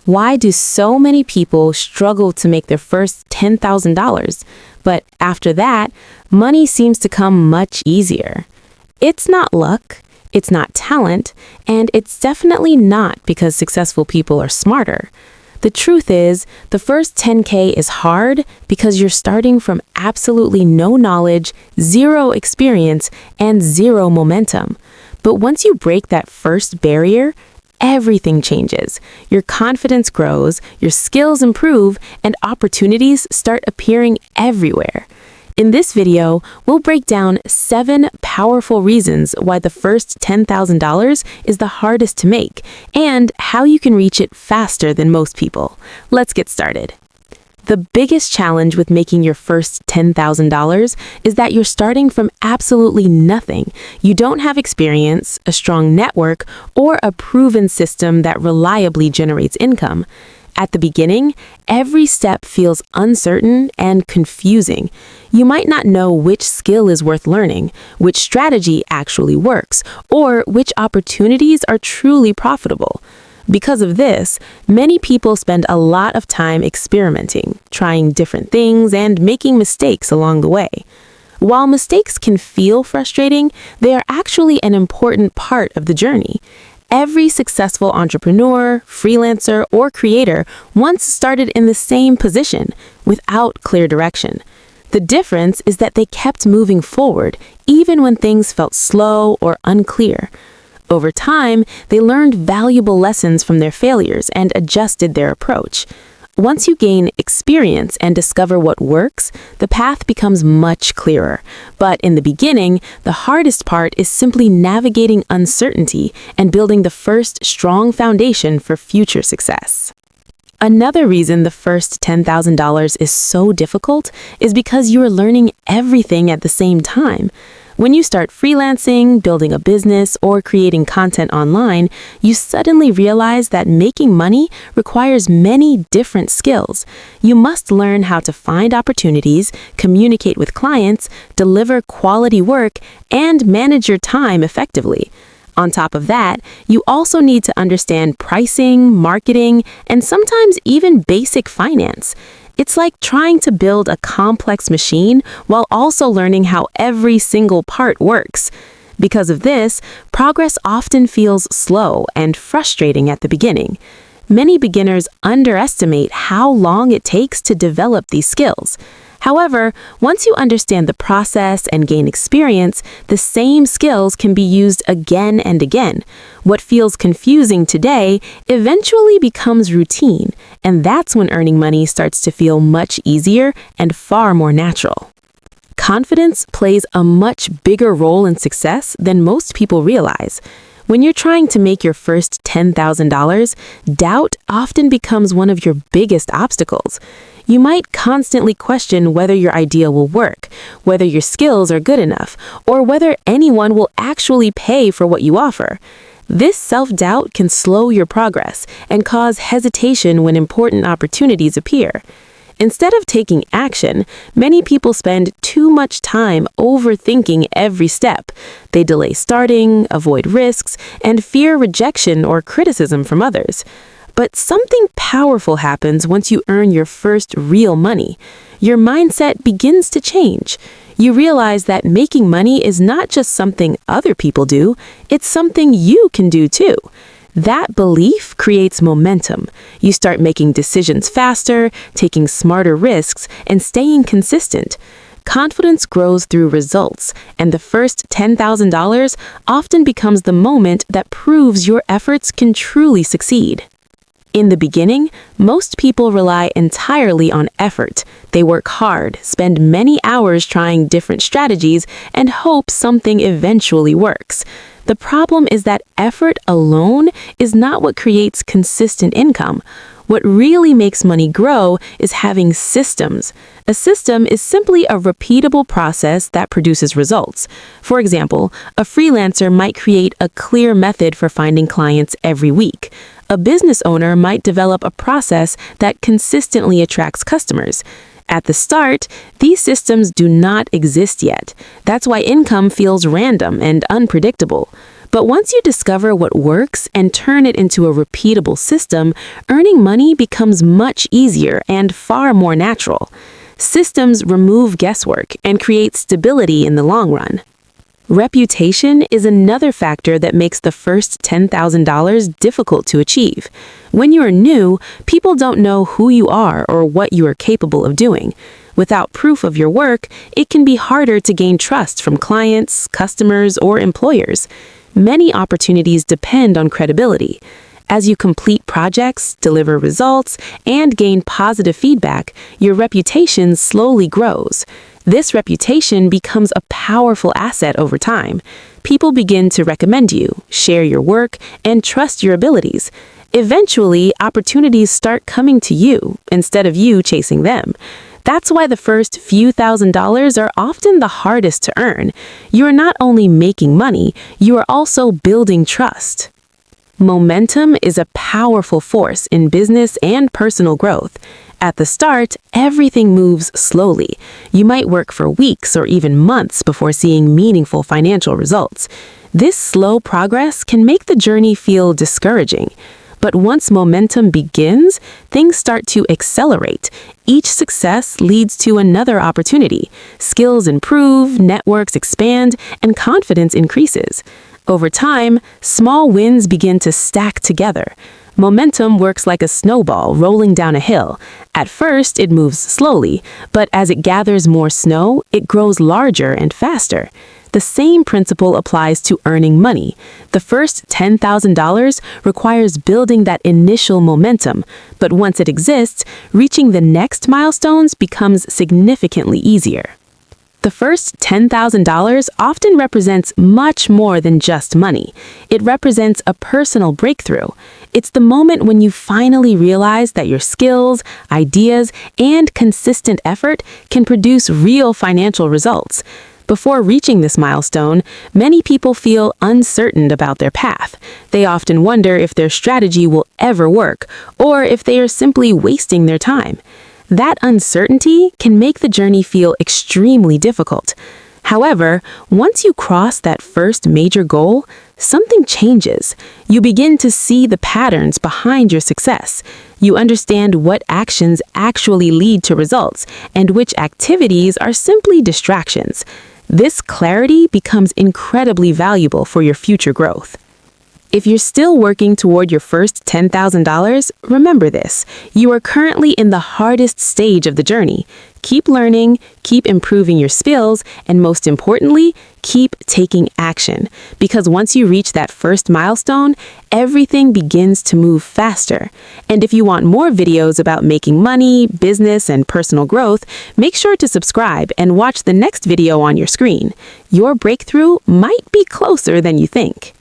Why do so many people struggle to make their first $10,000, but after that, money seems to come much easier? It's not luck, it's not talent, and it's definitely not because successful people are smarter. The truth is, the first 10K is hard because you're starting from absolutely no knowledge, zero experience, and zero momentum. But once you break that first barrier, everything changes. Your confidence grows, your skills improve, and opportunities start appearing everywhere. In this video, we'll break down 7 powerful reasons why the first $10,000 is the hardest to make and how you can reach it faster than most people. Let's get started. The biggest challenge with making your first $10,000 is that you're starting from absolutely nothing. You don't have experience, a strong network, or a proven system that reliably generates income. At the beginning, every step feels uncertain and confusing. You might not know which skill is worth learning, which strategy actually works, or which opportunities are truly profitable. Because of this, many people spend a lot of time experimenting, trying different things, and making mistakes along the way. While mistakes can feel frustrating, they are actually an important part of the journey. Every successful entrepreneur, freelancer, or creator once started in the same position, without clear direction. The difference is that they kept moving forward, even when things felt slow or unclear. Over time, they learned valuable lessons from their failures and adjusted their approach. Once you gain experience and discover what works, the path becomes much clearer. But in the beginning, the hardest part is simply navigating uncertainty and building the first strong foundation for future success. Another reason the first $10,000 is so difficult is because you are learning everything at the same time. When you start freelancing, building a business, or creating content online, you suddenly realize that making money requires many different skills. You must learn how to find opportunities, communicate with clients, deliver quality work, and manage your time effectively. On top of that, you also need to understand pricing, marketing, and sometimes even basic finance. It's like trying to build a complex machine while also learning how every single part works. Because of this, progress often feels slow and frustrating at the beginning. Many beginners underestimate how long it takes to develop these skills. However, once you understand the process and gain experience, the same skills can be used again and again. What feels confusing today eventually becomes routine, and that's when earning money starts to feel much easier and far more natural. Confidence plays a much bigger role in success than most people realize. When you're trying to make your first $10,000, doubt often becomes one of your biggest obstacles. You might constantly question whether your idea will work, whether your skills are good enough, or whether anyone will actually pay for what you offer. This self-doubt can slow your progress and cause hesitation when important opportunities appear. Instead of taking action, many people spend too much time overthinking every step. They delay starting, avoid risks, and fear rejection or criticism from others. But something powerful happens once you earn your first real money. Your mindset begins to change. You realize that making money is not just something other people do, it's something you can do too. That belief creates momentum. You start making decisions faster, taking smarter risks, and staying consistent. Confidence grows through results, and the first $10,000 often becomes the moment that proves your efforts can truly succeed. In the beginning, most people rely entirely on effort. They work hard, spend many hours trying different strategies, and hope something eventually works. The problem is that effort alone is not what creates consistent income. What really makes money grow is having systems. A system is simply a repeatable process that produces results. For example, a freelancer might create a clear method for finding clients every week. A business owner might develop a process that consistently attracts customers. At the start, these systems do not exist yet. That's why income feels random and unpredictable. But once you discover what works and turn it into a repeatable system, earning money becomes much easier and far more natural. Systems remove guesswork and create stability in the long run. Reputation is another factor that makes the first $10,000 difficult to achieve. When you are new, people don't know who you are or what you are capable of doing. Without proof of your work, it can be harder to gain trust from clients, customers, or employers. Many opportunities depend on credibility. As you complete projects, deliver results, and gain positive feedback, your reputation slowly grows. This reputation becomes a powerful asset over time. People begin to recommend you, share your work, and trust your abilities. Eventually, opportunities start coming to you instead of you chasing them. That's why the first few $1,000s are often the hardest to earn. You are not only making money, you are also building trust. Momentum is a powerful force in business and personal growth. At the start, everything moves slowly. You might work for weeks or even months before seeing meaningful financial results. This slow progress can make the journey feel discouraging. But once momentum begins, things start to accelerate. Each success leads to another opportunity. Skills improve, networks expand, and confidence increases. Over time, small wins begin to stack together. Momentum works like a snowball rolling down a hill. At first, it moves slowly, but as it gathers more snow, it grows larger and faster. The same principle applies to earning money. The first $10,000 requires building that initial momentum, but once it exists, reaching the next milestones becomes significantly easier. The first $10,000 often represents much more than just money. It represents a personal breakthrough. It's the moment when you finally realize that your skills, ideas, and consistent effort can produce real financial results. Before reaching this milestone, many people feel uncertain about their path. They often wonder if their strategy will ever work, or if they are simply wasting their time. That uncertainty can make the journey feel extremely difficult. However, once you cross that first major goal, something changes. You begin to see the patterns behind your success. You understand what actions actually lead to results and which activities are simply distractions. This clarity becomes incredibly valuable for your future growth. If you're still working toward your first $10,000, remember this: you are currently in the hardest stage of the journey. Keep learning, keep improving your skills, and most importantly, keep taking action. Because once you reach that first milestone, everything begins to move faster. And if you want more videos about making money, business, and personal growth, make sure to subscribe and watch the next video on your screen. Your breakthrough might be closer than you think.